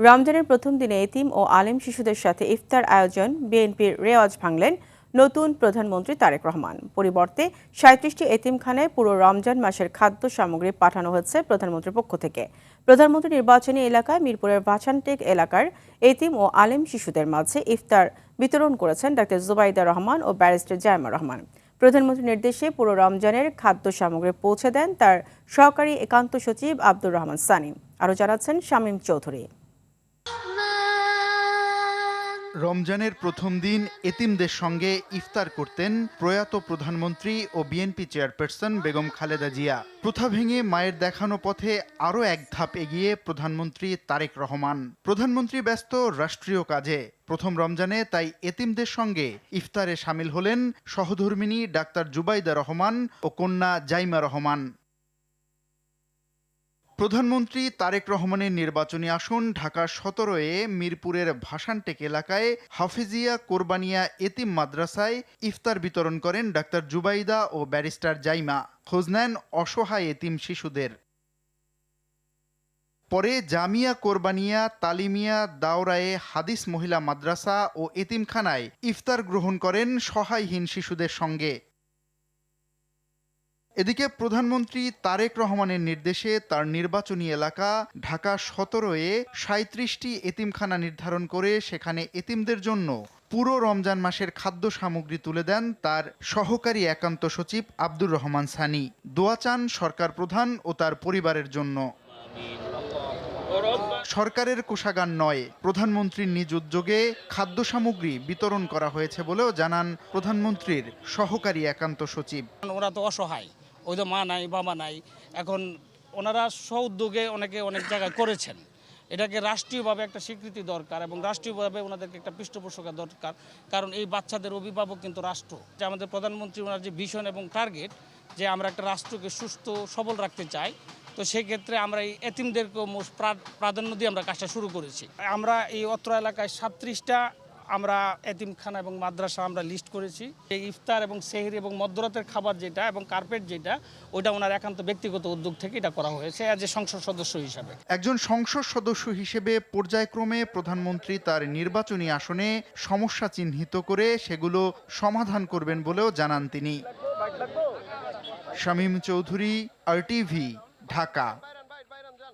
রমজানের প্রথম দিনে এতিম ও আলেম শিশুদের সাথে ইফতার আয়োজন বিএনপির রেওয়াজ ভাঙলেন নতুন প্রধানমন্ত্রী তারেক রহমান। পরিবর্তে ৩৭টি এতিমখানায় পুরো রমজান মাসের খাদ্য সামগ্রী পাঠানো হয়েছে প্রধানমন্ত্রীর পক্ষ থেকে। প্রধানমন্ত্রী নির্বাচনী এলাকায় মিরপুরের ভাসানটেক এলাকার এতিম ও আলেম শিশুদের মাঝে ইফতার বিতরণ করেছেন ডাক্তার জুবাইদা রহমান ও ব্যারিস্টার জাইমা রহমান। প্রধানমন্ত্রীর নির্দেশে পুরো রমজানের খাদ্য সামগ্রী পৌঁছে দেন তার সহকারী একান্ত সচিব আব্দুর রহমান সানি। আরও জানাচ্ছেন শামীম চৌধুরী। রমজানের প্রথম দিন এতিমদের সঙ্গে ইফতার করতেন প্রয়াত প্রধানমন্ত্রী ও বিএনপি চেয়ারপারসন বেগম খালেদা জিয়া। প্রথা ভেঙে মায়ের দেখানো পথে আরও এক ধাপ এগিয়ে প্রধানমন্ত্রী তারেক রহমান। প্রধানমন্ত্রী ব্যস্ত রাষ্ট্রীয় কাজে। প্রথম রমজানে তাই এতিমদের সঙ্গে ইফতারে শামিল হলেন সহধর্মিণী ডাক্তার জুবাইদা রহমান ও কন্যা জাইমা রহমান। প্রধানমন্ত্রী তারেক রহমানের নির্বাচনী আসন ঢাকা ১৭-এ মিরপুরের ভাসানটেক এলাকায় হাফিজিয়া কোরবানিয়া এতিম মাদ্রাসায় ইফতার বিতরণ করেন ডাক্তার জুবাইদা ও ব্যারিস্টার জাইমা। খোঁজ নেন অসহায় এতিম শিশুদের। পরে জামিয়া কোরবানিয়া তালিমিয়া দাওরায়ে হাদিস মহিলা মাদ্রাসা ও এতিমখানায় ইফতার গ্রহণ করেন সহায়হীন শিশুদের সঙ্গে। এদিকে প্রধানমন্ত্রী তারেক রহমানের নির্দেশে তার নির্বাচনী এলাকা ঢাকা ১৭-এ ৩৭টি এতিমখানা নির্ধারণ করে সেখানে এতিমদের জন্য পুরো রমজান মাসের খাদ্য সামগ্রী তুলে দেন তার সহকারী একান্ত সচিব আব্দুর রহমান সানি। দোয়া চান সরকার প্রধান ও তার পরিবারের জন্য। সরকারের কোষাগার নয়, প্রধানমন্ত্রীর নিজ উদ্যোগে খাদ্য সামগ্রী বিতরণ করা হয়েছে বলেও জানান প্রধানমন্ত্রীর সহকারী একান্ত সচিব। ওরা তো অসহায়, ওই তো মা নাই বাবা নাই, এখন ওনারা স্ব-উদ্যোগে অনেকে অনেক জায়গায় করেছেন। এটাকে রাষ্ট্রীয়ভাবে একটা স্বীকৃতি দরকার এবং রাষ্ট্রীয়ভাবে ওনাদেরকে একটা পৃষ্ঠপোষকতা দরকার, কারণ এই বাচ্চাদের অভিভাবক কিন্তু রাষ্ট্র। যে আমাদের প্রধানমন্ত্রী ওনার যে ভিশন এবং টার্গেট যে আমরা একটা রাষ্ট্রকে সুস্থ সবল রাখতে চাই, তো সেই ক্ষেত্রে আমরা এই এতিমদেরকে প্রাধান্য দিয়ে আমরা কাজটা শুরু করেছি। আমরা এই অত্র এলাকায় ৩৭টা আমরা এতিমখানা এবং মাদ্রাসা আমরা লিস্ট করেছি। এই ইফতার এবং সেহরি এবং মধ্যরাতের খাবার যেটা এবং কার্পেট যেটা, ওইটা ওনার একান্ত ব্যক্তিগত উদ্যোগ থেকে এটা করা হয়েছে অ্যাজ এ সংসদ সদস্য হিসাবে। একজন সংসদ সদস্য হিসেবে পর্যায়ক্রমে প্রধানমন্ত্রী তার নির্বাচনী আসনে সমস্যা চিহ্নিত করে সেগুলো সমাধান করবেন বলেও জানান তিনি। শামীম চৌধুরী, RTV, ঢাকা।